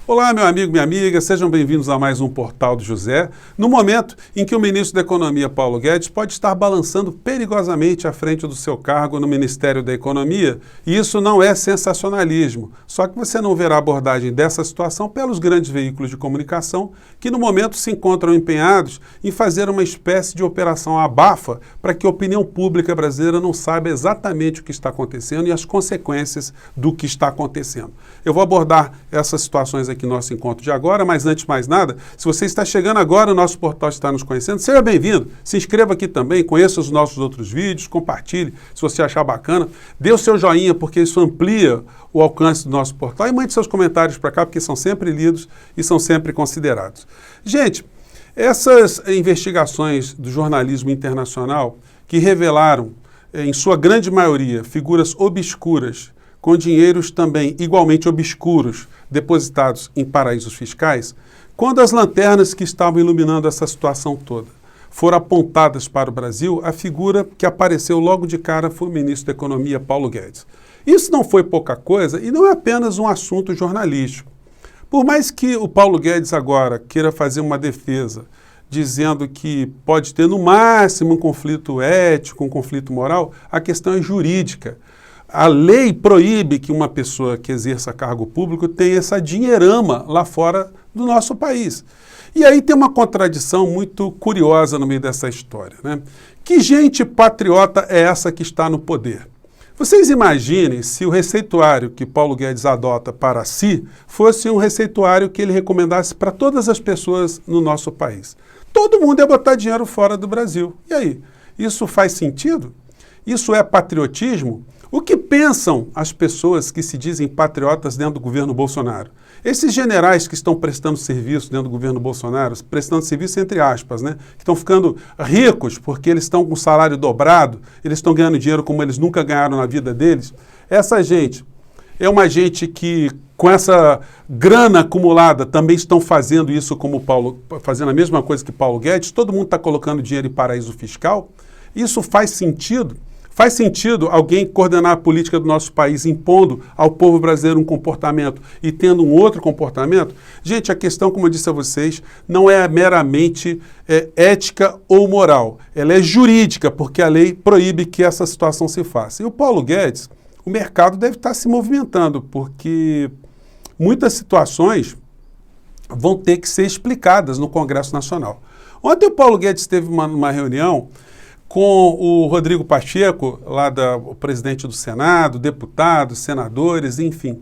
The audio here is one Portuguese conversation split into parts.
Olá, meu amigo, minha amiga, sejam bem-vindos a mais um Portal do José, no momento em que o ministro da Economia, Paulo Guedes, pode estar balançando perigosamente à frente do seu cargo no Ministério da Economia, e isso não é sensacionalismo, só que você não verá a abordagem dessa situação pelos grandes veículos de comunicação que no momento se encontram empenhados em fazer uma espécie de operação abafa para que a opinião pública brasileira não saiba exatamente o que está acontecendo e as consequências do que está acontecendo. Eu vou abordar essas situações aqui no nosso encontro de agora, mas antes de mais nada, se você está chegando agora, o nosso portal está nos conhecendo, seja bem-vindo, se inscreva aqui também, conheça os nossos outros vídeos, compartilhe se você achar bacana, dê o seu joinha porque isso amplia o alcance do nosso portal e mande seus comentários para cá porque são sempre lidos e são sempre considerados. Gente, essas investigações do jornalismo internacional que revelaram, em sua grande maioria, figuras obscuras com dinheiros também igualmente obscuros depositados em paraísos fiscais, quando as lanternas que estavam iluminando essa situação toda foram apontadas para o Brasil, a figura que apareceu logo de cara foi o ministro da Economia, Paulo Guedes. Isso não foi pouca coisa e não é apenas um assunto jornalístico. Por mais que o Paulo Guedes agora queira fazer uma defesa dizendo que pode ter no máximo um conflito ético, um conflito moral, a questão é jurídica. A lei proíbe que uma pessoa que exerça cargo público tenha essa dinheirama lá fora do nosso país. E aí tem uma contradição muito curiosa no meio dessa história, né? Que gente patriota é essa que está no poder? Vocês imaginem se o receituário que Paulo Guedes adota para si fosse um receituário que ele recomendasse para todas as pessoas no nosso país. Todo mundo ia botar dinheiro fora do Brasil. E aí? Isso faz sentido? Isso é patriotismo? O que pensam as pessoas que se dizem patriotas dentro do governo Bolsonaro? Esses generais que estão prestando serviço dentro do governo Bolsonaro, prestando serviço entre aspas, né? Que estão ficando ricos porque eles estão com salário dobrado, eles estão ganhando dinheiro como eles nunca ganharam na vida deles. Essa gente é uma gente que, com essa grana acumulada, também estão fazendo isso como Paulo, fazendo a mesma coisa que Paulo Guedes, todo mundo está colocando dinheiro em paraíso fiscal. Isso faz sentido? Faz sentido alguém coordenar a política do nosso país impondo ao povo brasileiro um comportamento e tendo um outro comportamento? Gente, a questão, como eu disse a vocês, não é meramente ética ou moral. Ela é jurídica, porque a lei proíbe que essa situação se faça. E o Paulo Guedes, o mercado deve estar se movimentando, porque muitas situações vão ter que ser explicadas no Congresso Nacional. Ontem o Paulo Guedes teve uma reunião com o Rodrigo Pacheco, o presidente do Senado, deputados, senadores, enfim.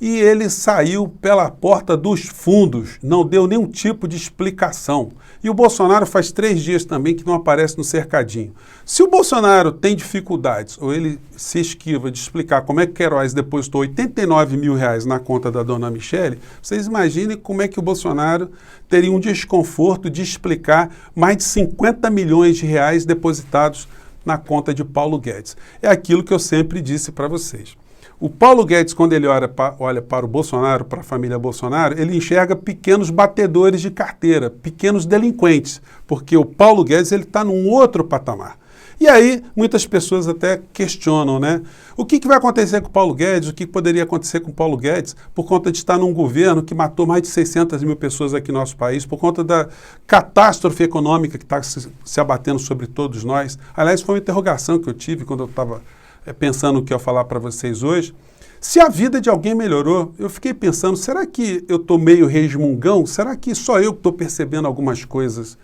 E ele saiu pela porta dos fundos, não deu nenhum tipo de explicação. E o Bolsonaro faz 3 dias também que não aparece no cercadinho. Se o Bolsonaro tem dificuldades, ou ele se esquiva de explicar como é que Queiroz depositou R$89 mil na conta da dona Michele, vocês imaginem como é que o Bolsonaro teria um desconforto de explicar mais de 50 milhões de reais depositados na conta de Paulo Guedes. É aquilo que eu sempre disse para vocês. O Paulo Guedes, quando ele olha para o Bolsonaro, para a família Bolsonaro, ele enxerga pequenos batedores de carteira, pequenos delinquentes, porque o Paulo Guedes está num outro patamar. E aí, muitas pessoas até questionam, né? O que vai acontecer com o Paulo Guedes? O que poderia acontecer com o Paulo Guedes por conta de estar num governo que matou mais de 600 mil pessoas aqui no nosso país, por conta da catástrofe econômica que está se abatendo sobre todos nós? Aliás, foi uma interrogação que eu tive quando eu estava pensando o que eu ia falar para vocês hoje. Se a vida de alguém melhorou, eu fiquei pensando, será que eu estou meio resmungão? Será que só eu que estou percebendo algumas coisas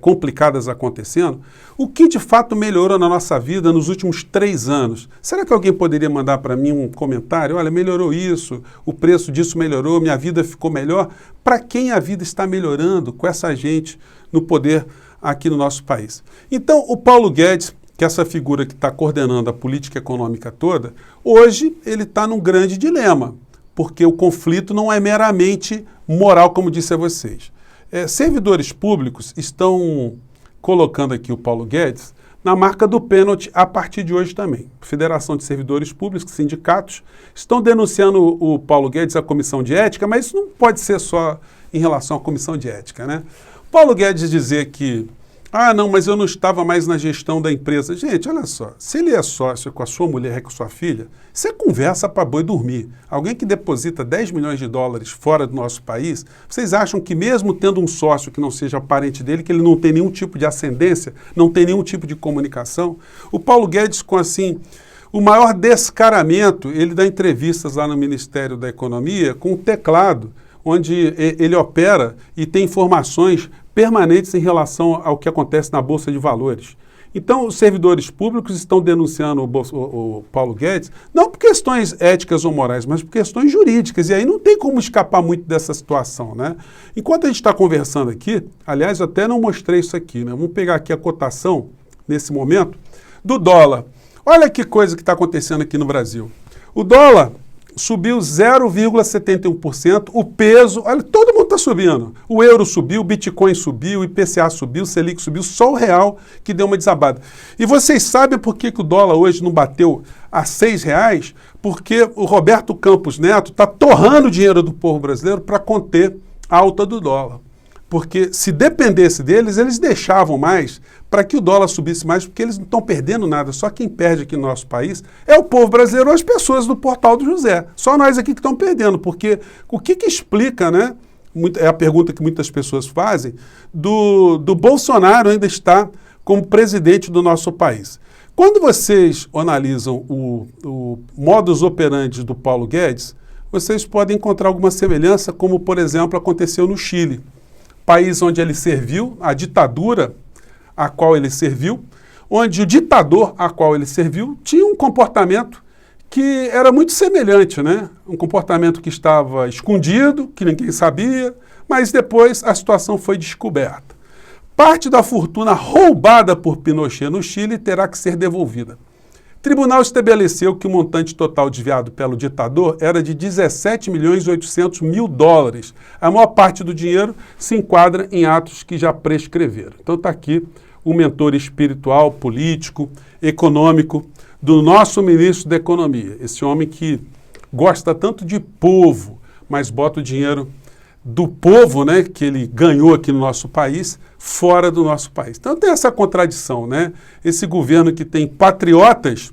complicadas acontecendo? O que de fato melhorou na nossa vida nos últimos 3 anos? Será que alguém poderia mandar para mim um comentário? Olha, melhorou isso, o preço disso melhorou, minha vida ficou melhor. Para quem a vida está melhorando com essa gente no poder aqui no nosso país? Então, o Paulo Guedes, que é essa figura que está coordenando a política econômica toda, hoje ele está num grande dilema, porque o conflito não é meramente moral, como disse a vocês. Servidores públicos estão colocando aqui o Paulo Guedes na marca do pênalti a partir de hoje também. Federação de Servidores Públicos, sindicatos, estão denunciando o Paulo Guedes à Comissão de Ética, mas isso não pode ser só em relação à Comissão de Ética, né? Paulo Guedes dizer que Ah, não, mas eu não estava mais na gestão da empresa. Gente, olha só, se ele é sócio com a sua mulher e com a sua filha, você conversa para boi dormir. Alguém que deposita 10 milhões de dólares fora do nosso país, vocês acham que mesmo tendo um sócio que não seja parente dele, que ele não tem nenhum tipo de ascendência, não tem nenhum tipo de comunicação? O Paulo Guedes, com assim, o maior descaramento, ele dá entrevistas lá no Ministério da Economia com um teclado, onde ele opera e tem informações permanentes em relação ao que acontece na Bolsa de Valores. Então, os servidores públicos estão denunciando o Paulo Guedes, não por questões éticas ou morais, mas por questões jurídicas. E aí não tem como escapar muito dessa situação, né? Enquanto a gente está conversando aqui, aliás, eu até não mostrei isso aqui, né? Vamos pegar aqui a cotação, nesse momento, do dólar. Olha que coisa que está acontecendo aqui no Brasil. O dólar subiu 0,71%, o peso, olha, todo mundo está subindo. O euro subiu, o Bitcoin subiu, o IPCA subiu, o Selic subiu, só o real que deu uma desabada. E vocês sabem por que o dólar hoje não bateu a R$6? Porque o Roberto Campos Neto está torrando o dinheiro do povo brasileiro para conter a alta do dólar. Porque se dependesse deles, eles deixavam mais para que o dólar subisse mais, porque eles não estão perdendo nada. Só quem perde aqui no nosso país é o povo brasileiro ou as pessoas do Portal do José. Só nós aqui que estão perdendo, porque o que explica, né? É a pergunta que muitas pessoas fazem, do Bolsonaro ainda estar como presidente do nosso país. Quando vocês analisam o modus operandi do Paulo Guedes, vocês podem encontrar alguma semelhança, como, por exemplo, aconteceu no Chile. País onde ele serviu, a ditadura a qual ele serviu, onde o ditador a qual ele serviu tinha um comportamento que era muito semelhante, né? Um comportamento que estava escondido, que ninguém sabia, mas depois a situação foi descoberta. Parte da fortuna roubada por Pinochet no Chile terá que ser devolvida. O tribunal estabeleceu que o montante total desviado pelo ditador era de 17.800.000 dólares. A maior parte do dinheiro se enquadra em atos que já prescreveram. Então está aqui o mentor espiritual, político, econômico do nosso ministro da Economia. Esse homem que gosta tanto de povo, mas bota o dinheiro do povo, né, que ele ganhou aqui no nosso país, fora do nosso país. Então tem essa contradição, né? Esse governo que tem patriotas,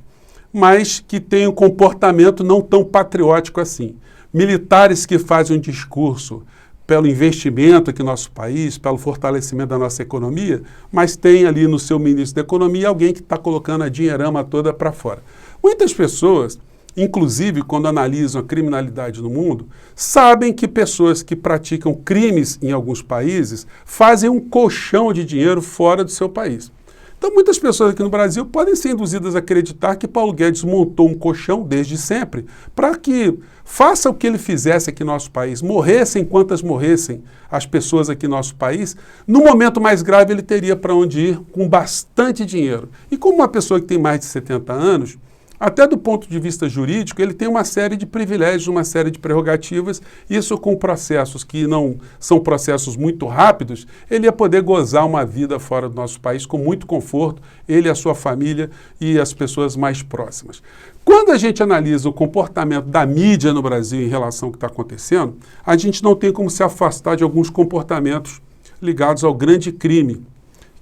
mas que tem um comportamento não tão patriótico assim. Militares que fazem um discurso pelo investimento aqui no nosso país, pelo fortalecimento da nossa economia, mas tem ali no seu ministro da Economia alguém que está colocando a dinheirama toda para fora. Muitas pessoas, inclusive quando analisam a criminalidade no mundo, sabem que pessoas que praticam crimes em alguns países fazem um colchão de dinheiro fora do seu país. Então muitas pessoas aqui no Brasil podem ser induzidas a acreditar que Paulo Guedes montou um colchão desde sempre para que faça o que ele fizesse aqui no nosso país, morressem quantas morressem as pessoas aqui no nosso país, no momento mais grave ele teria para onde ir com bastante dinheiro. E como uma pessoa que tem mais de 70 anos, até do ponto de vista jurídico, ele tem uma série de privilégios, uma série de prerrogativas, isso com processos que não são processos muito rápidos, ele ia poder gozar uma vida fora do nosso país com muito conforto, ele, a sua família e as pessoas mais próximas. Quando a gente analisa o comportamento da mídia no Brasil em relação ao que está acontecendo, a gente não tem como se afastar de alguns comportamentos ligados ao grande crime,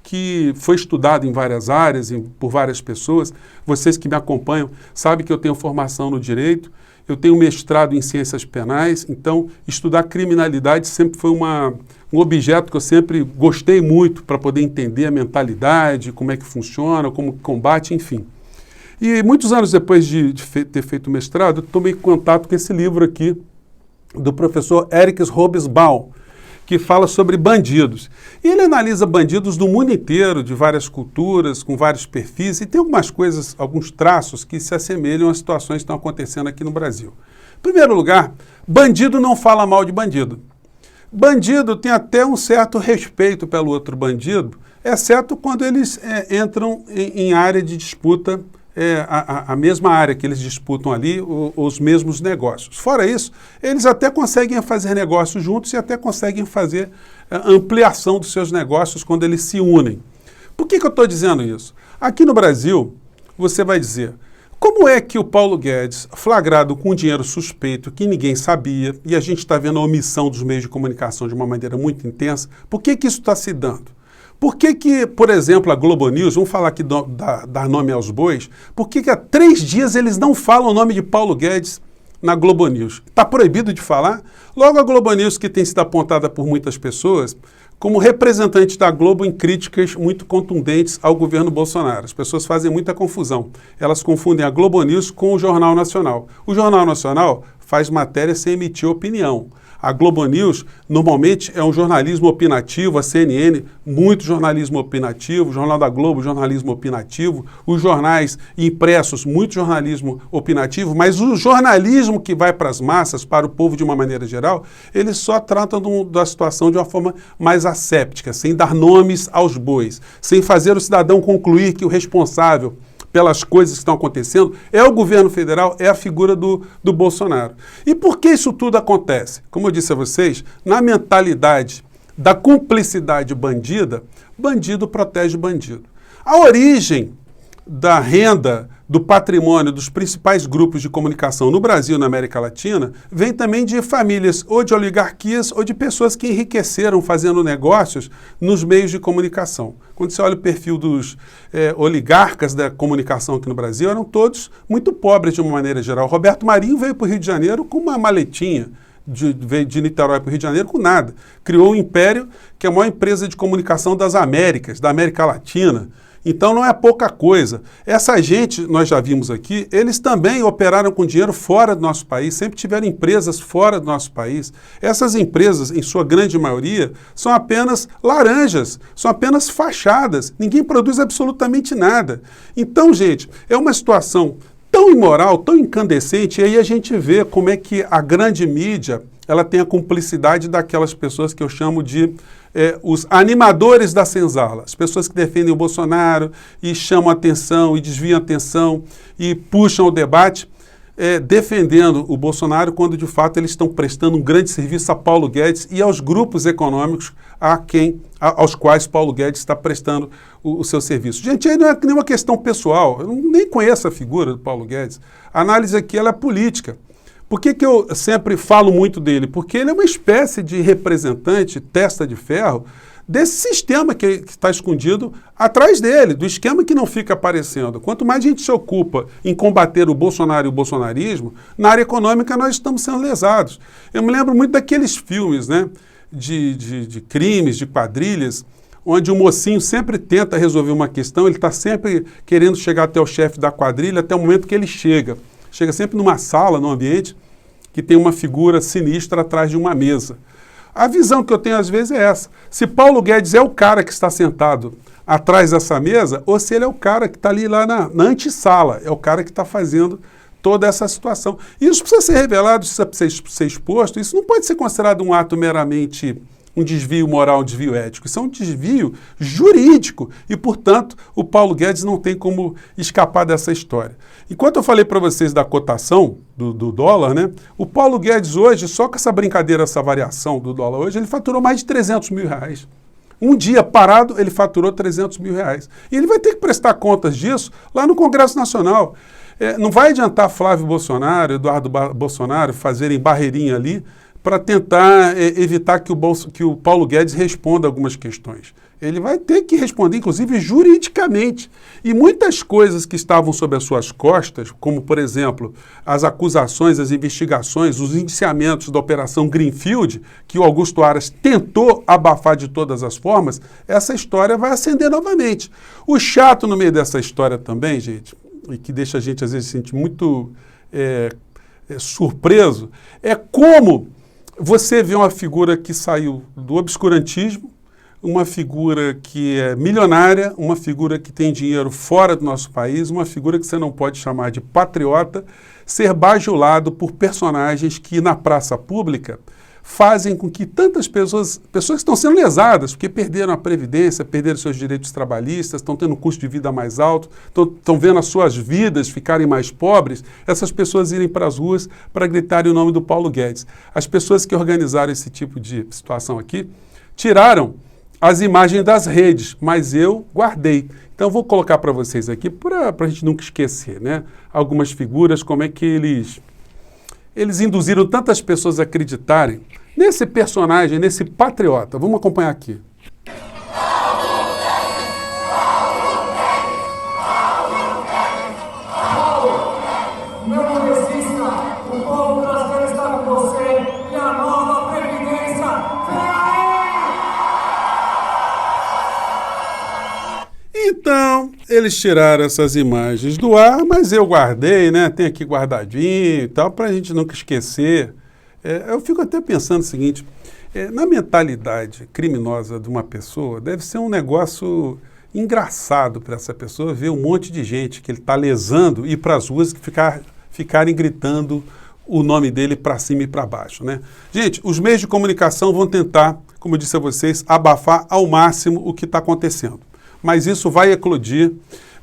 que foi estudado em várias áreas, por várias pessoas. Vocês que me acompanham sabem que eu tenho formação no direito, eu tenho mestrado em ciências penais, então estudar criminalidade sempre foi um objeto que eu sempre gostei muito para poder entender a mentalidade, como é que funciona, como combate, enfim. E muitos anos depois de ter feito o mestrado, eu tomei contato com esse livro aqui, do professor Eric Hobsbawm, que fala sobre bandidos. E ele analisa bandidos do mundo inteiro, de várias culturas, com vários perfis, e tem algumas coisas, alguns traços que se assemelham às situações que estão acontecendo aqui no Brasil. Em primeiro lugar, bandido não fala mal de bandido. Bandido tem até um certo respeito pelo outro bandido, exceto quando eles entram em área de disputa, a mesma área que eles disputam ali, os mesmos negócios. Fora isso, eles até conseguem fazer negócios juntos e até conseguem fazer ampliação dos seus negócios quando eles se unem. Por que eu estou dizendo isso? Aqui no Brasil, você vai dizer, como é que o Paulo Guedes, flagrado com dinheiro suspeito que ninguém sabia, e a gente está vendo a omissão dos meios de comunicação de uma maneira muito intensa, por que isso está se dando? Por que, por exemplo, a Globo News, vamos falar aqui, dar nome aos bois, por que há 3 dias eles não falam o nome de Paulo Guedes na Globo News? Está proibido de falar? Logo a Globo News, que tem sido apontada por muitas pessoas como representante da Globo em críticas muito contundentes ao governo Bolsonaro. As pessoas fazem muita confusão. Elas confundem a Globo News com o Jornal Nacional. O Jornal Nacional faz matéria sem emitir opinião. A Globo News, normalmente, é um jornalismo opinativo, a CNN, muito jornalismo opinativo, o Jornal da Globo, jornalismo opinativo, os jornais impressos, muito jornalismo opinativo, mas o jornalismo que vai para as massas, para o povo de uma maneira geral, eles só tratam da situação de uma forma mais asséptica, sem dar nomes aos bois, sem fazer o cidadão concluir que o responsável pelas coisas que estão acontecendo, é o governo federal, é a figura do Bolsonaro. E por que isso tudo acontece? Como eu disse a vocês, na mentalidade da cumplicidade bandida, bandido protege bandido. A origem da renda, do patrimônio dos principais grupos de comunicação no Brasil e na América Latina, vem também de famílias ou de oligarquias ou de pessoas que enriqueceram fazendo negócios nos meios de comunicação. Quando você olha o perfil dos oligarcas da comunicação aqui no Brasil, eram todos muito pobres de uma maneira geral. Roberto Marinho veio para o Rio de Janeiro com uma maletinha, veio de Niterói para o Rio de Janeiro com nada. Criou um império que é a maior empresa de comunicação das Américas, da América Latina. Então não é pouca coisa. Essa gente, nós já vimos aqui, eles também operaram com dinheiro fora do nosso país, sempre tiveram empresas fora do nosso país. Essas empresas, em sua grande maioria, são apenas laranjas, são apenas fachadas. Ninguém produz absolutamente nada. Então, gente, é uma situação tão imoral, tão incandescente, e aí a gente vê como é que a grande mídia ela tem a cumplicidade daquelas pessoas que eu chamo de os animadores da senzala, as pessoas que defendem o Bolsonaro e chamam a atenção e desviam a atenção e puxam o debate, defendendo o Bolsonaro quando de fato eles estão prestando um grande serviço a Paulo Guedes e aos grupos econômicos aos quais Paulo Guedes está prestando o seu serviço. Gente, aí não é nenhuma questão pessoal, eu nem conheço a figura do Paulo Guedes, a análise aqui ela é política. Por que eu sempre falo muito dele? Porque ele é uma espécie de representante, testa de ferro, desse sistema que está escondido atrás dele, do esquema que não fica aparecendo. Quanto mais a gente se ocupa em combater o Bolsonaro e o bolsonarismo, na área econômica nós estamos sendo lesados. Eu me lembro muito daqueles filmes, né, de crimes, de quadrilhas, onde o mocinho sempre tenta resolver uma questão, ele está sempre querendo chegar até o chefe da quadrilha, até o momento que ele chega. Chega sempre numa sala, num ambiente, que tem uma figura sinistra atrás de uma mesa. A visão que eu tenho às vezes é essa. Se Paulo Guedes é o cara que está sentado atrás dessa mesa, ou se ele é o cara que está ali lá na antessala, é o cara que está fazendo toda essa situação. Isso precisa ser revelado, isso precisa ser exposto, isso não pode ser considerado um ato meramente um desvio moral, um desvio ético. Isso é um desvio jurídico e, portanto, o Paulo Guedes não tem como escapar dessa história. Enquanto eu falei para vocês da cotação do dólar, né, o Paulo Guedes hoje, só com essa brincadeira, essa variação do dólar hoje, ele faturou mais de 300 mil reais. Um dia parado, ele faturou 300 mil reais. E ele vai ter que prestar contas disso lá no Congresso Nacional. Não vai adiantar Flávio Bolsonaro, Eduardo Bolsonaro fazerem barreirinha ali para tentar evitar que o Paulo Guedes responda algumas questões. Ele vai ter que responder, inclusive, juridicamente. E muitas coisas que estavam sob as suas costas, como, por exemplo, as acusações, as investigações, os indiciamentos da Operação Greenfield, que o Augusto Aras tentou abafar de todas as formas, essa história vai acender novamente. O chato no meio dessa história também, gente, e que deixa a gente, às vezes, se sentir muito surpreso, é como você vê uma figura que saiu do obscurantismo, uma figura que é milionária, uma figura que tem dinheiro fora do nosso país, uma figura que você não pode chamar de patriota, ser bajulado por personagens que na praça pública fazem com que tantas pessoas que estão sendo lesadas, porque perderam a previdência, perderam seus direitos trabalhistas, estão tendo um custo de vida mais alto, estão vendo as suas vidas ficarem mais pobres, essas pessoas irem para as ruas para gritarem o nome do Paulo Guedes. As pessoas que organizaram esse tipo de situação aqui tiraram as imagens das redes, mas eu guardei. Então eu vou colocar para vocês aqui, para a gente nunca esquecer, né? Algumas figuras, como é que eles induziram tantas pessoas a acreditarem nesse personagem, nesse patriota. Vamos acompanhar aqui. Eles tiraram essas imagens do ar, mas eu guardei, né? Tem aqui guardadinho e tal, para a gente nunca esquecer. Eu fico até pensando o seguinte, na mentalidade criminosa de uma pessoa, deve ser um negócio engraçado para essa pessoa ver um monte de gente que ele está lesando ir para as ruas e ficarem gritando o nome dele para cima e para baixo, né? Gente, os meios de comunicação vão tentar, como eu disse a vocês, abafar ao máximo o que está acontecendo. Mas isso vai eclodir,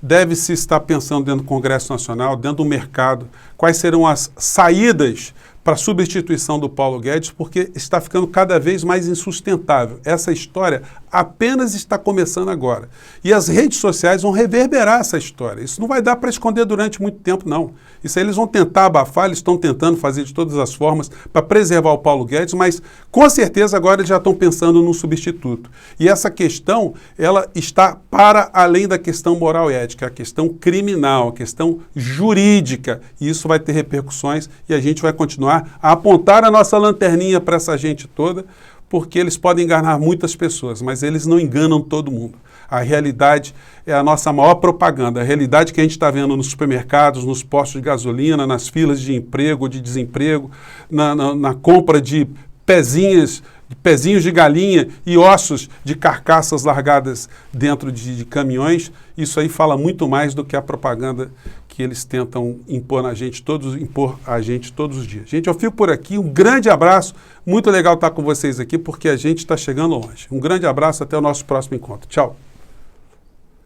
deve-se estar pensando dentro do Congresso Nacional, dentro do mercado, quais serão as saídas para a substituição do Paulo Guedes, porque está ficando cada vez mais insustentável. Essa história apenas está começando agora. E as redes sociais vão reverberar essa história. Isso não vai dar para esconder durante muito tempo, não. Isso aí eles vão tentar abafar, eles estão tentando fazer de todas as formas para preservar o Paulo Guedes, mas com certeza agora eles já estão pensando num substituto. E essa questão, ela está para além da questão moral e ética, a questão criminal, a questão jurídica. E isso vai ter repercussões e a gente vai continuar a apontar a nossa lanterninha para essa gente toda, porque eles podem enganar muitas pessoas, mas eles não enganam todo mundo. A realidade é a nossa maior propaganda, a realidade que a gente está vendo nos supermercados, nos postos de gasolina, nas filas de emprego, de desemprego, na compra de pezinhos de galinha e ossos de carcaças largadas dentro de caminhões. Isso aí fala muito mais do que a propaganda que eles tentam impor a gente todos os dias. Gente, eu fico por aqui, um grande abraço, muito legal estar com vocês aqui, porque a gente está chegando longe. Um grande abraço, até o nosso próximo encontro. Tchau.